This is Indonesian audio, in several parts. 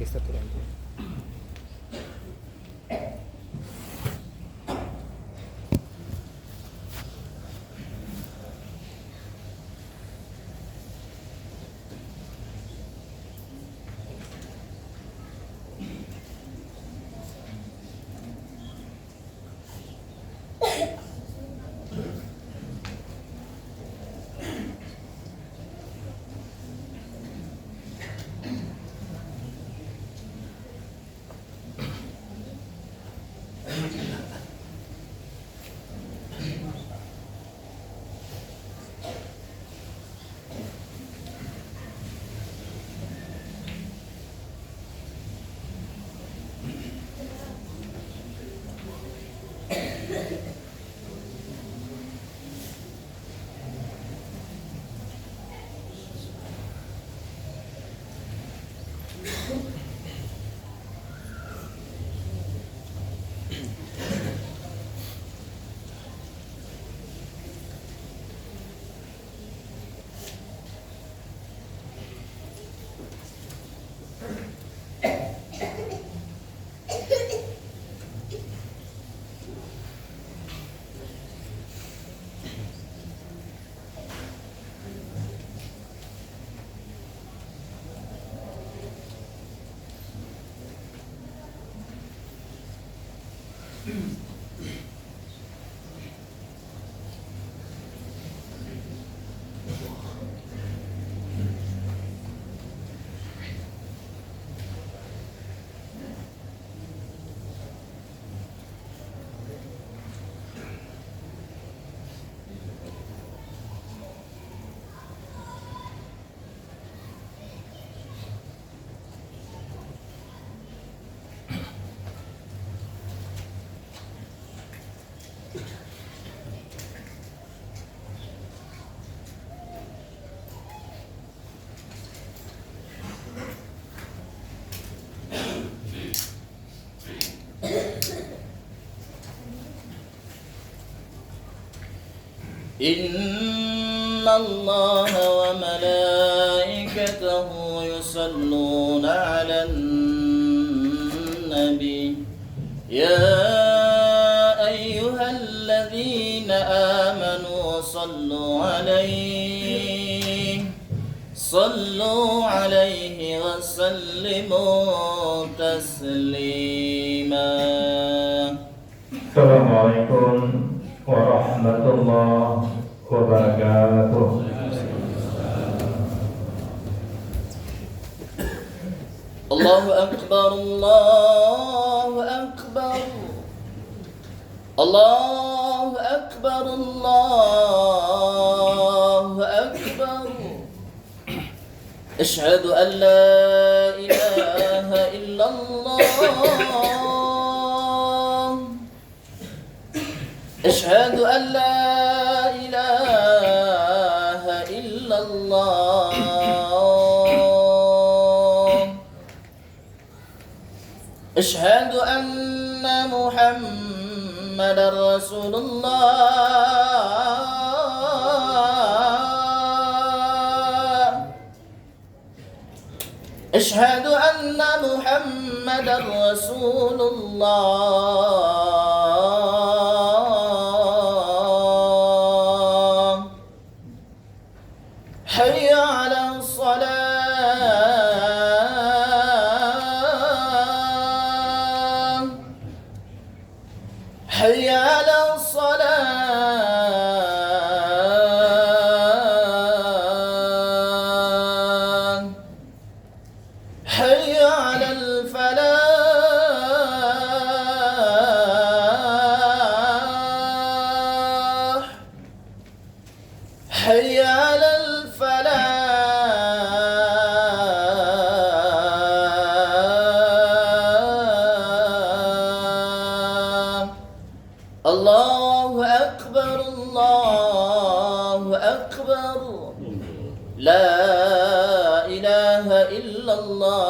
geser turun. إن الله وملائكته يصلون على النبي يا أيها الذين آمنوا صلوا عليه وسلموا تسليما. السلام عليكم ورحمة الله وبركاته. الله أكبر الله أكبر الله أكبر الله أكبر. أشهد أن لا إله إلا الله. أشهد أن لا إله إلا الله. أشهد أن محمدا رسول الله. أشهد أن محمدا رسول الله. حي على الصلاة. حي على الصلاة. حي على الفلاح. حي على الفلاح. الله أكبر الله أكبر. لا إله إلا الله.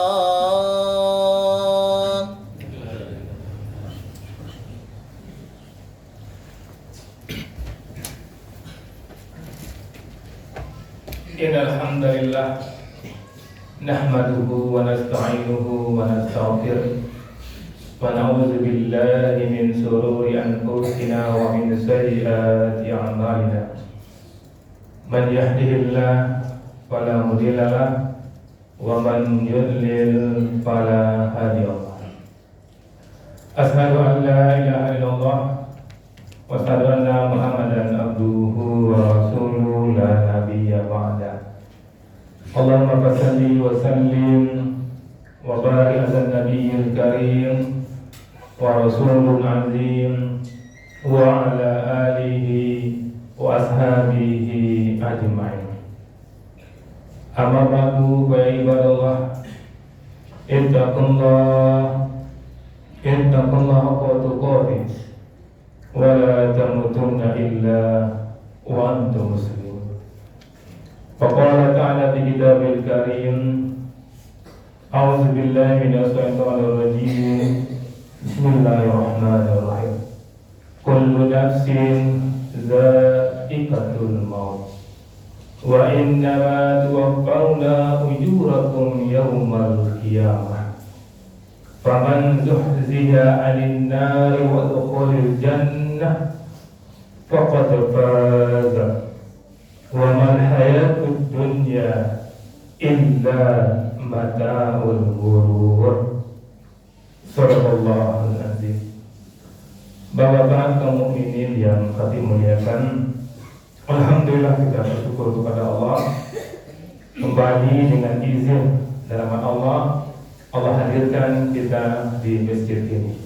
Innal hamdalillah Nahmaduhu wa nasta'inuhu wa nastaghfiruh wa na'udzu billahi min shururi anfusina wa min sayyiati a'malina. Man yahdihillahu fala mudilla lahu wa man yudlil fala hadiya lahu. Asyhadu an la ilaha illallah wa asyhadu anna Muhammadan abduhu wa rasuluhu la nabiyya ba'da. Allahumma salli wa sallim wa barik ala nabiyil karim wa rasulul azim wa ala alihi wa ashabihi ajma'in. Amma ba'du, fa ibadallah, ittaqullah haqqa tuqatih wa la tamutunna illa wa antum muslimun. Faqala ta'ala fi kitabil karim, a'udzu billahi minasy syaithanir rajim. Bismillahirrahmanirrahim. Kullu nafsin dha'iqatul maut wa innama tuwaffawna ujurakum yawmal qiyamah. Faman zuhziha 'anil nari wa udkhilal jannah faqad faza wa mal hayatud dunya illa mata'ul ghurur. Shadaqallahul azim. Bapak-bapak kaum mukminin yang kami muliakan, alhamdulillah kita bersyukur kepada Allah kembali dengan izin dan rahmat Allah hadirkan kita di masjid ini.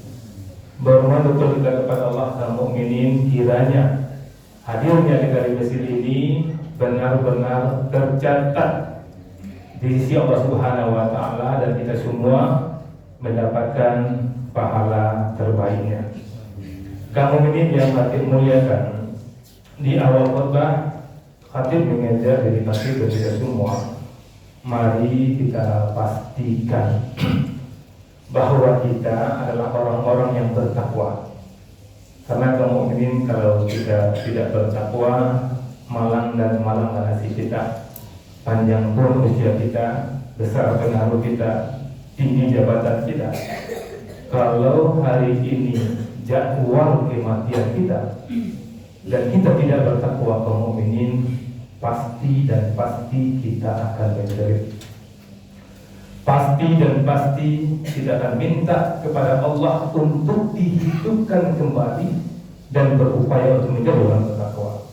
Bermohon betul kita kepada Allah dan mukminin, kiranya hadirnya kita di masjid ini benar-benar tercatat di sisi Allah Subhanahu wa taala dan kita semua mendapatkan pahala terbaiknya. Kaum mukminin yang khatib muliakan, di awal khutbah khatib mengajar dari khatib dan kita semua, mari kita pastikan bahwa kita adalah orang-orang yang bertakwa. Karena kaum mukminin kalau kita tidak bertakwa, malang dan malang nasib kita, panjang pun usia kita, besar pengaruh kita, tinggi jabatan kita, kalau hari ini jadwal kematian kita dan kita tidak bertakwa kaum mukminin, pasti dan pasti kita akan menderita. Pasti dan pasti kita akan minta kepada Allah untuk dihidupkan kembali dan berupaya untuk menjadi orang bertakwa.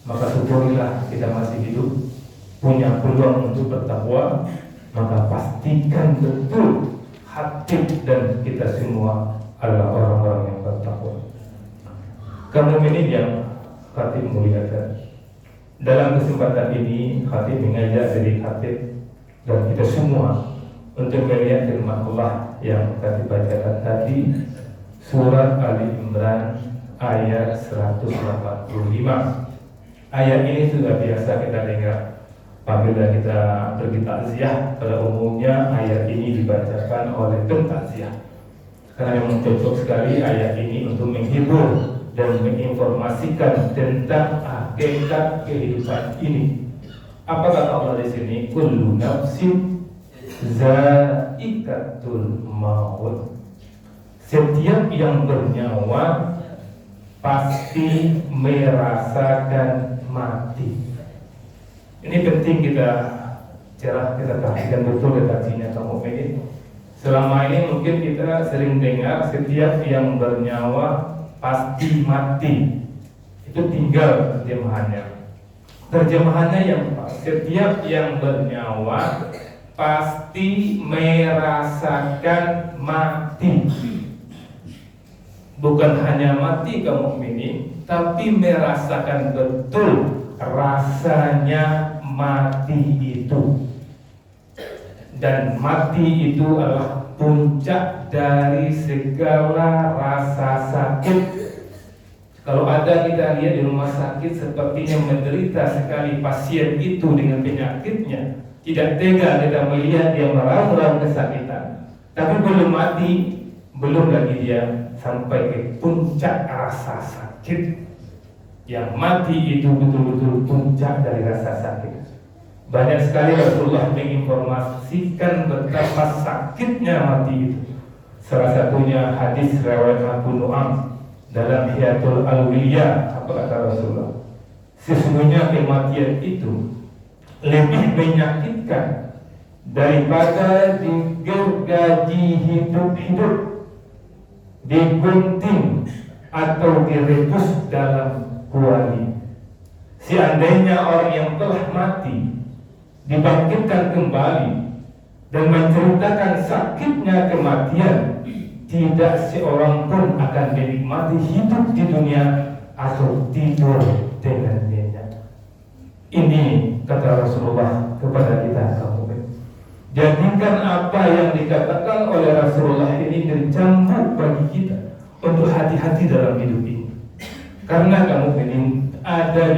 Maka syukurilah kita masih hidup, punya peluang untuk bertakwa. Maka pastikan betul hati dan kita semua adalah orang-orang yang bertakwa. Kaum mukminin yang khatib muliakan, dalam kesempatan ini khatib mengajak diri khatib dan kita semua untuk melihat firman Allah yang khatib bacakan tadi, surat Ali Imran ayat 185. Ayat ini sudah biasa kita dengar apabila kita pergi takziah. Pada umumnya ayat ini dibacakan oleh tim takziah karena memang cocok sekali ayat ini untuk menghibur dan menginformasikan tentang hakikat kehidupan ini. Apa kata Allah di sini? Kullu nafsin za'iqatul maut. Setiap yang bernyawa pasti merasakan mati. Ini penting kita perhatikan betul redaksinya kaum mukminin. Selama ini mungkin kita sering dengar setiap yang bernyawa pasti mati. Itu tinggal terjemahannya. Terjemahannya yang setiap yang bernyawa pasti merasakan mati. Bukan hanya mati kaum mukminin, tapi merasakan betul rasanya mati itu. Dan mati itu adalah puncak dari segala rasa sakit. Kalau ada kita lihat di rumah sakit sepertinya menderita sekali pasien itu dengan penyakitnya, tidak tega kita melihat dia meraung-raung kesakitan, tapi belum mati, belum lagi dia sampai ke puncak rasa sakit. Yang mati itu betul-betul puncak dari rasa sakit. Banyak sekali Rasulullah menginformasikan betapa sakitnya mati itu. Salah satunya hadis riwayat Abu Nu'am dalam Hiyatul Alwiyah. Apa kata Rasulullah? Sesungguhnya kematian itu lebih menyakitkan daripada digergaji hidup-hidup, digunting atau direbus dalam kuali. Seandainya orang yang telah mati dibangkitkan kembali dan menceritakan sakitnya kematian, tidak seorang pun akan menikmati hidup di dunia atau tidur dengan nyenyak. Ini kata Rasulullah kepada kita kaum mukmin. Jadikan apa yang dikatakan oleh Rasulullah ini bercambuk bagi kita untuk hati-hati dalam hidup ini. Karena kaum mukminin ada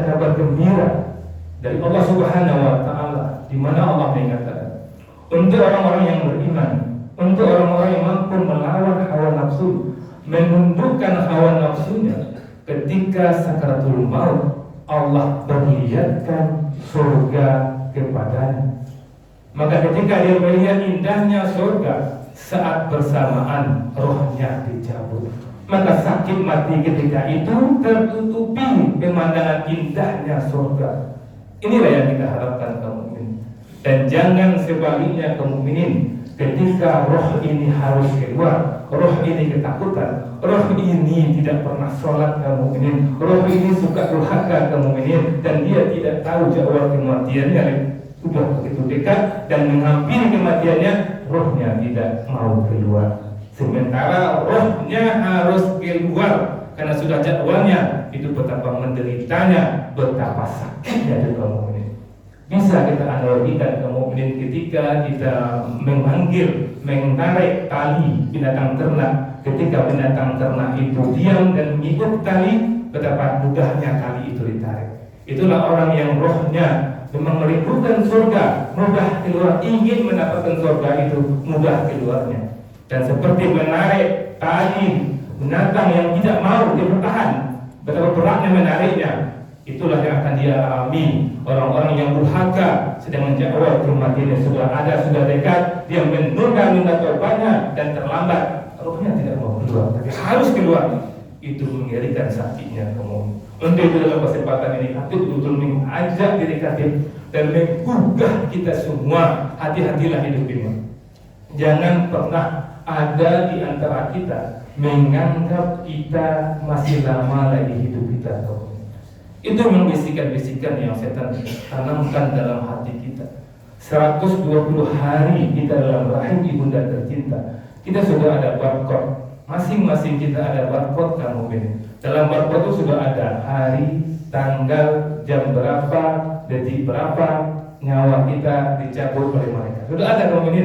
kabar gembira dari Allah Subhanahu wa taala, di mana Allah mengatakan untuk orang-orang yang beriman, untuk orang-orang yang mampu melawan hawa nafsu, menundukkan hawa nafsunya ketika sakaratul maut, Allah perlihatkan surga kepadanya. Maka ketika dia melihat indahnya surga, saat bersamaan rohnya dicabut. Maka sakit mati ketika itu tertutupi pemandangan indahnya surga. Inilah yang kita harapkan kaum mukminin. Dan jangan sebaliknya kaum mukminin, ketika roh ini harus keluar, roh ini ketakutan, roh ini tidak pernah sholat kaum mukminin, roh ini suka durhaka kaum mukminin, dan dia tidak tahu jadwal kematiannya sudah begitu dekat dan menghampiri kematiannya, rohnya tidak mau keluar. Sementara rohnya harus keluar karena sudah jadwalnya, itu betapa menderitanya, betapa sakitnya di kaum mukminin. Bisa kita analogikan kaum mukminin ketika kita menarik tali binatang ternak. Ketika binatang ternak itu diam dan mengikut tali, betapa mudahnya tali itu ditarik. Itulah orang yang rohnya memang merindukan surga, mudah keluar, ingin mendapatkan surga itu, mudah keluarnya. Dan seperti menarik tali binatang yang tidak mau dia bertahan, betapa beratnya menariknya. Itulah yang akan dia alami orang-orang yang durhaka, sedang menjawab kematiannya sudah ada, sudah dekat, dia menunda taubatnya dan terlambat, rohnya tidak mau keluar, tapi harus keluar. Itu mengerikan sakitnya kaum. Untuk itu dalam kesempatan ini hati betul-betul mengajak diri kita dan menggugah kita semua, hati-hatilah hidup ini. Jangan pernah ada di antara kita menganggap kita masih lama lagi hidup kita. Itu memang bisikan-bisikan yang setan tanamkan dalam hati kita. 120 hari kita dalam rahim ibunda tercinta, kita sudah ada barcode. Masing-masing kita ada barcode kamu ini. Dalam barcode itu sudah ada hari, tanggal, jam berapa, detik berapa, nyawa kita dicabut oleh mereka. Sudah ada kamu ini.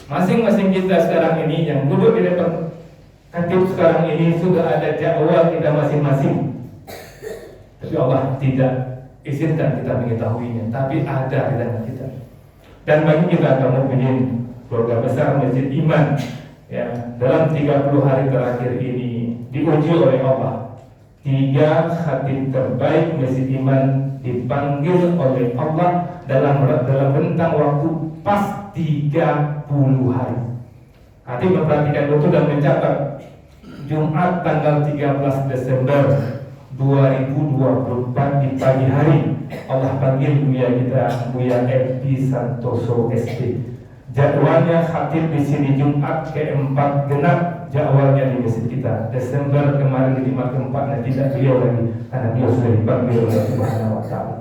Masing-masing kita sekarang ini yang duduk di depan katib sekarang ini sudah ada jadwal kita masing-masing. Tapi Allah tidak izinkan kita mengetahuinya, tapi ada di dalam kita. Dan bagi kita kaum mukminin, keluarga besar Masjid Iman, ya, dalam 30 hari terakhir ini diuji oleh Allah. 3 khatib terbaik Masjid Iman dipanggil oleh Allah dalam rentang waktu pas 30 hari. Hati memperhatikan betul dan mencatat Jumat tanggal 13 Desember 2024 di pagi hari Allah panggil Buya kita, Buya Epi Santoso SD. Jadwalnya khatib di sini Jumat keempat genap jadwalnya di masjid kita. Desember kemarin di Jumat keempat, nah tidak beliau lagi karena beliau sudah dipanggil oleh Subhanahu wa taala.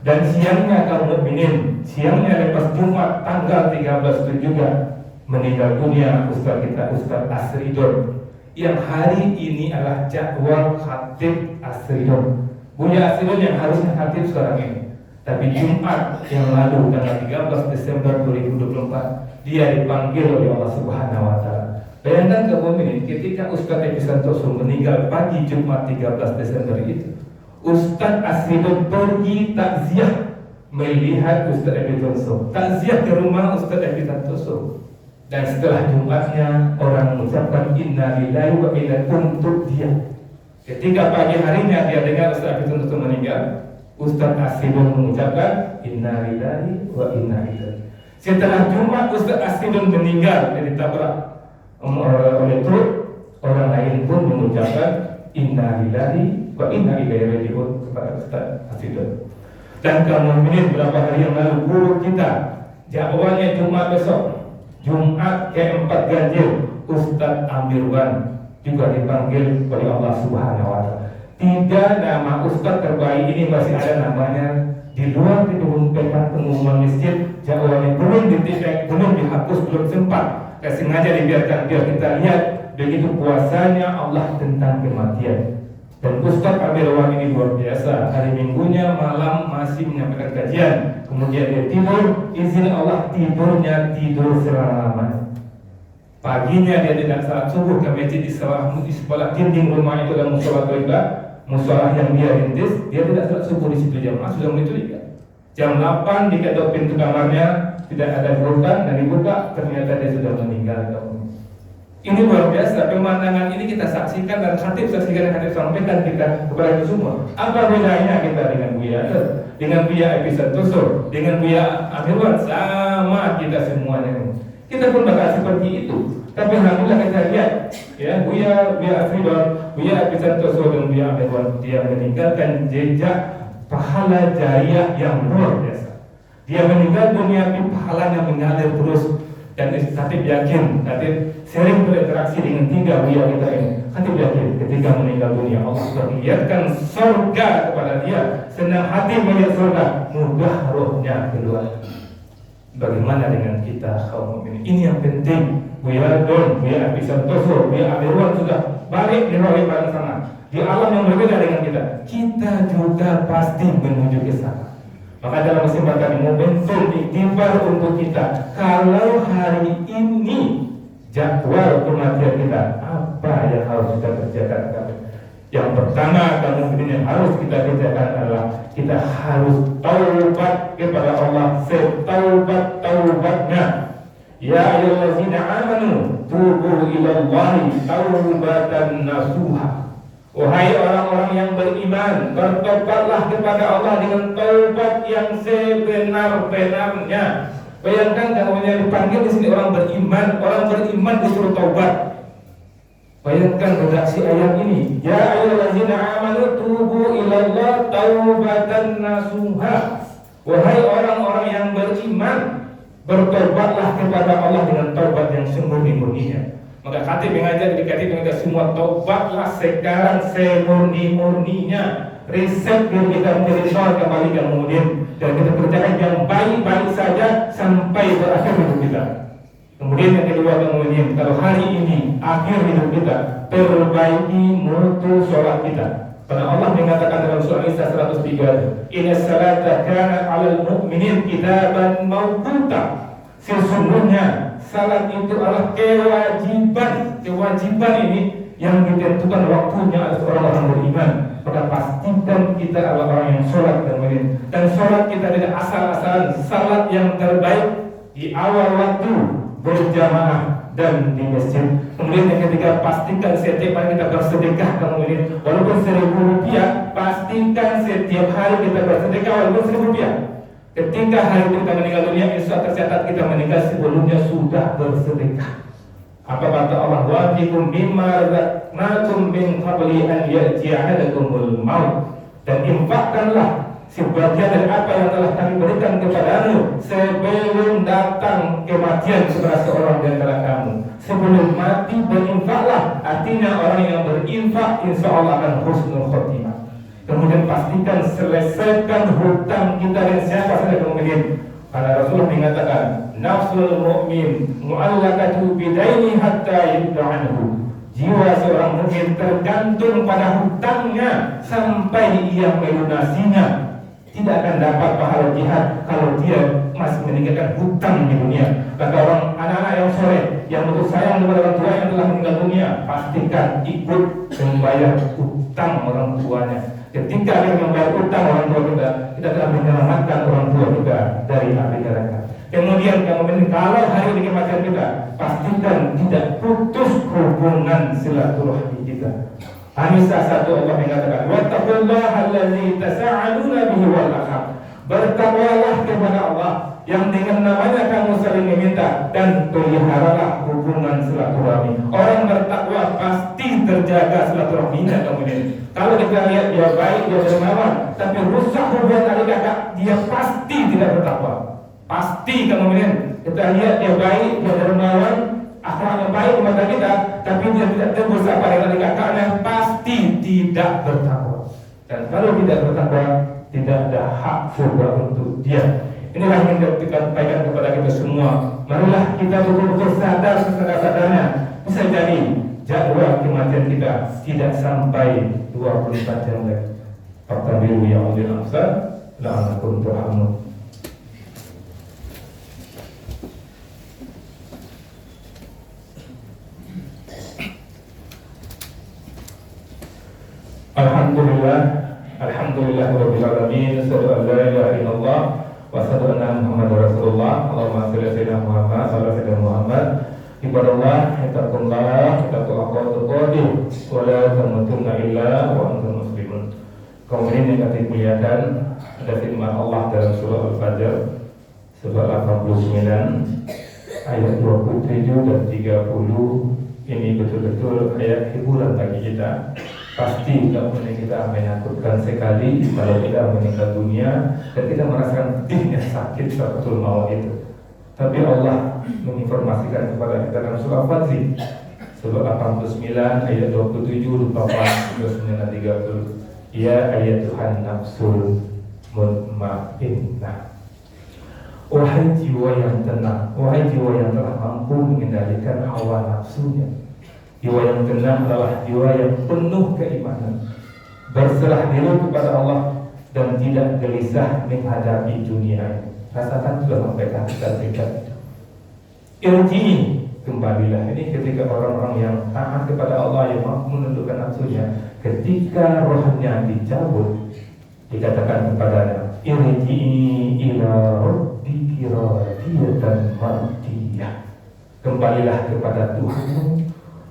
Dan siangnya kaum mukminin, siangnya lepas Jumat tanggal 13 itu juga meninggal dunia Ustaz kita, Ustaz Asridon, yang hari ini adalah jadwal khatib Asridon. Buya Asridon yang harusnya khatib sekarang ini, tapi Jumat yang lalu tanggal 13 Desember 2024 dia dipanggil oleh Allah Subhanahu wa taala. Bayangkan kaum mukminin, ketika Ustaz Epi Santoso meninggal pagi Jumat 13 Desember itu, Ustaz Asridon pergi takziah melihat Ustaz Epi Santoso, takziah ke rumah Ustaz Epi Santoso. Dan setelah Jumatnya orang mengucapkan inna lillahi wa inna ilaihi raji'un untuk dia. Ketika pagi harinya dia dengar Ustaz Epi Santoso meninggal, Ustaz Asidun mengucapkan inna lillahi wa inna ilaihi. Setelah Jumat Ustaz Asidun meninggal dan ditabrak oleh truk, orang lain pun mengucapkan inna lillahi wa inna ilaihi raji'un kepada Ustaz Asidun. Dan kamu ini beberapa hari yang lalu guru kita jadwalnya Jumat besok, Jumat ke-4 ganjil, Ustaz Amirwan juga dipanggil oleh Allah Subhanahu wa Ta'ala. 3 nama Ustaz terbaik ini masih ada namanya di luar diumumkan pengumuman masjid, jadwalnya belum dititik, belum dihapus, belum sempat. Sengaja dibiarkan biar kita lihat begitu puasanya Allah tentang kematian. Dan Ustaz Amirwan ini luar biasa. Hari Minggunya malam masih menyampaikan kajian, kemudian dia tidur, izin Allah tidurnya tidur selama-lamanya. Paginya dia tidak salat subuh ke masjid di sebelah dinding rumah itu dan musola toiba, musola yang dia rintis, dia tidak salat subuh di situ jamaah sudah mulai curiga. Jam 8 diketok pintu kamarnya, tidak ada bukan dan dibuka, ternyata dia sudah meninggal. Ini luar biasa, pemandangan ini kita saksikan dan khatib saksikan dan khatib sampaikan kita kepada itu semua. Apa bedanya kita dengan Buya dengan Buya episode Tusur, dengan Buya Amirwan? Sama kita semuanya. Kita pun bakal seperti itu. Tapi alhamdulillah kita lihat, ya Buya Amirwan, Buya episode Tusur dan Buya Amirwan, dia meninggalkan jejak pahala jariah yang luar biasa. Dia meninggal dunia, tapi pahalanya mengalir terus. Dan Khatib yakin, Khatib sering berinteraksi dengan 3 Buya kita ini. Khatib yakin ketika meninggal dunia Allah perlihatkan surga kepada dia. Senang hati melihat surga, mudah rohnya keluar. Bagaimana dengan kita kaum mukminin? Ini yang penting. Buya Don, Buya Abisantoso, Buya Amirwan sudah balik di roh yang sana, di alam yang berbeda dengan kita. Kita juga pasti menuju ke sana. Maka dalam kesempatan momentum iktibar untuk kita, kalau hari ini jadwal kematian kita, apa yang harus kita kerjakan? Yang pertama, yang harus kita kerjakan adalah kita harus taubat kepada Allah setaubat-taubatnya. Ya ayyuhallazina amanu tubu ilallahi taubatan nasuha. Wahai orang-orang yang beriman, bertobatlah kepada Allah dengan taubat yang sebenar-benarnya. Bayangkan kalau yang dipanggil di sini orang beriman disuruh taubat. Bayangkan redaksi ayat ini. Ya ayyuhallazina amanu tubu ilallah taubatan nasuha. Wahai orang-orang yang beriman, bertobatlah kepada Allah dengan taubat yang semurni-murninya. Maka Khatib mengajar di Khatib mengajar semua taubatlah sekarang semurni-murninya. Riset biar kita menjadi nol kembali kemudian, dan kita kerjakan yang baik-baik saja sampai berakhir hidup kita. Kemudian yang kedua, kemudian kalau hari ini akhir hidup kita, perbaiki mutu sholat kita. Karena Allah mengatakan dalam surah Nisa 103, Inna salata kana 'alal mu'minin kitaban mawquta. Sesungguhnya salat itu adalah kewajiban ini yang ditentukan waktunya oleh orang-orang beriman. Maka pastikan kita adalah orang yang sholat dan sholat kita tidak asal-asalan. Salat yang terbaik di awal waktu, berjamaah dan di masjid. Kemudian yang ketiga, pastikan setiap hari kita bersedekah. Kemudian walaupun 1.000 rupiah, pastikan setiap hari kita bersedekah walaupun 1.000 rupiah. Ketika hari kita meninggal dunia, insya Allah tercatat kita meninggal sebelumnya sudah bersedekah. Apa kata Allah? Wa fikum mimma razaqnakum min qabli an ya'tiya ahadakumul maut. Dan infakkanlah sebagian dari apa yang telah kami berikan kepadamu sebelum datang kematian kepada seorang di antara kamu. Sebelum mati berinfaklah. Artinya orang yang berinfak insya Allah akan husnul khotimah. Kemudian pastikan selesaikan hutang kita dan siapa saja kemudian. Karena Rasulullah mengatakan, nafsul mu'min mu'allaqatu bidaini hatta yudda anhu. Jiwa seorang mukmin tergantung pada hutangnya sampai ia melunasinya. Tidak akan dapat pahala jihad kalau dia masih meninggalkan hutang di dunia. Kata orang anak-anak yang soleh yang betul sayang kepada orang tua yang telah meninggal dunia, pastikan ikut membayar hutang orang tuanya. Ketika kita membayar hutang orang tua kita telah menyelamatkan orang tua kita dari api neraka. Kemudian kalau hari ini kematian kita, pastikan tidak putus hubungan silaturahmi kita. Anisa 1 Allah mengatakan, wattaqullaha allazi tasaaluna bihi wal arham. Bertakwalah kepada Allah yang dengan namanya kamu saling meminta, dan peliharalah hubungan silaturahmi. Orang bertakwa pasti terjaga silaturahminya. Kemudian kalau kita lihat dia baik, dia dermawan, tapi rusak hubungan adik kakak, dia pasti tidak bertakwa. Pasti. Kemudian kita lihat dia baik, dia dermawan, akhlaknya baik kepada kita, tapi dia tidak tegur sapa dengan adik kakaknya, pasti tidak bertakwa. Dan kalau tidak bertakwa, tidak ada hak surga untuk dia. Inilah yang kita sampaikan kepada kita semua. Marilah kita betul-betul sadar sesadar-sadarnya. Bisa jadi jadwal kematian kita tidak sampai 24 jam lagi. Faqtabiru ya ulil absar la'allakum turhamun. Alhamdulillah rabbil alamin. Asyhadu an la ilaha illallah wa asyhadu anna Muhammadar Rasulullah. Allahumma shalli ala sayyidina Muhammad wa ala sayyidina Muhammad. Ibadallah, ittaqullah, tuqatih, wa la tamutunna illa wa antum muslimun. Kaum muslimin yang dimuliakan, ada firman Allah dalam surah Al-Fajr surah 89 ayat 27 dan 30. Ini betul-betul ayat hiburan bagi kita. Pasti kemudian kita menakutkan sekali kalau kita meninggal dunia dan kita merasakan pedihnya sakit sakatul maut itu. Tapi Allah menginformasikan kepada kita dalam surah Al-Fajr surah 89 ayat 27, 24, 29, 30. Ya ayatuhan nafsul mutmainnah. Wahai jiwa yang tenang, wahai jiwa yang telah mampu mengendalikan hawa nafsunya. Jiwa yang tenang adalah jiwa yang penuh keimanan, berserah diri kepada Allah dan tidak gelisah menghadapi dunia. Rasakan sudah sampai kita irji, kembalilah. Ini ketika orang-orang yang taat kepada Allah, yang mampu menundukkan nafsunya, ketika rohnya dicabut, dikatakan kepadanya, irji ila rabbiki radiyatan mardiyah. Kembalilah kepada Tuhanmu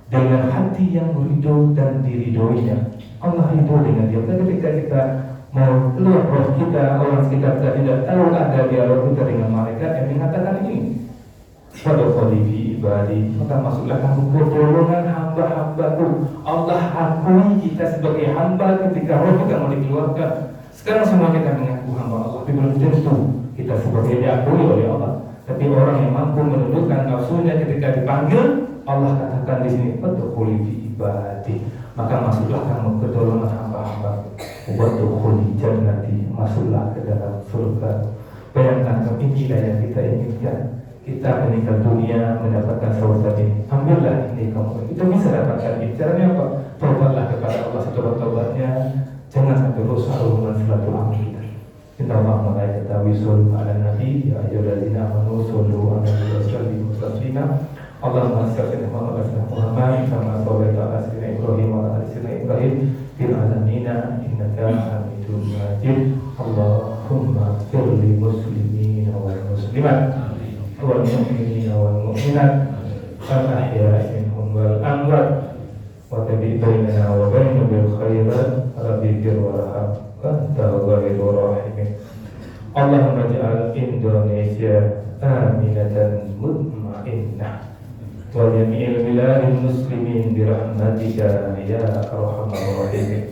dengan hati yang ridho dan diridhoinya. Allah ridho dengan dia. Ketika kita mau keluar roh kita, orang sekitar kita tidak tahu ada dialog kita dengan malaikat yang mengatakan ini, wadkhuli fi ibadi, maka masuklah kamu ke golongan hamba-hambaku. Allah akui kita sebagai hamba ketika roh kita mau dikeluarkan. Sekarang semua kita mengaku hamba Allah, tapi belum tentu kita sebagai diakui oleh Allah. Tapi orang yang mampu menundukkan nafsunya ketika dipanggil, Allah katakan di sini, wadkhuli fi ibadi, maka masuklah kamu ke golongan hamba-hamba. Wadkhuli jannati, masuklah ke dalam surga. Bayangkan, inilah yang kita inginkan. Kita meninggal dunia mendapatkan surga ini. Ambillah ini kamu. Kita bisa dapatkan ini. Caranya apa? Taubatlah kepada Allah setobat-tobatnya. Jangan sampai rusak hubungan silaturahmi kita. Inna Allah malaikatahu yusholluna 'alan nabi ya ayyuhallazina amanu shollu 'alaihi wa sallimu taslima. Allahumma shalli ala sayyidina Muhammad kama shallaita ala sayyidina Ibrahim wa ala ali sayyidina Ibrahim fil alamin innaka Hamidum Majid. Allahumma ighfir lil muslimin wal muslimat wal mu'minin wal mu'minat al ahya'i minhum wal amwat wa tabi' bainana wa bainahum bil khairat rabbi ighfir warham wa anta ghairur rahimin. Allahumma ij'al Indonesia aminatan mutmainnah wa jami'il biladil muslimin bi rahmatika ya arhamar rahimin.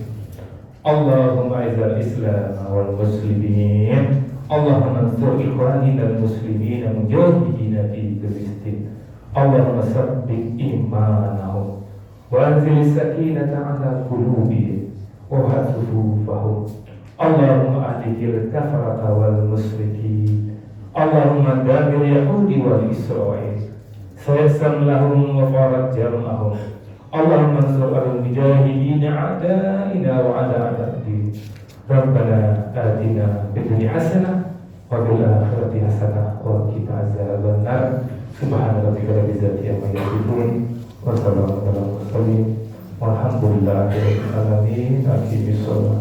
Allahumma izzil Islam wal muslimin. Allahumma ansur ikhwanina al muslimin mujahidina fi Filistin. Allahumma sabbit imanahum wa anzil sakinata ala qulubihim wa hasufufahum. Allahumma ahdikil kafarata wal musyrikin. Allahumma damir Yahudi wal Israel. Sayassam lahum wa farad jam'ahum. Allahumma ansur al-mujahidina a'da'ina wa a'da'ad-din. Rabbana atina fid dunya hasanah wa fil akhirati hasanah wa qina azaban nar. Subhana rabbika rabbil izzati amma yasifun wa salamun alal mursalin walhamdulillahi rabbil alamin. Aqimis shalah.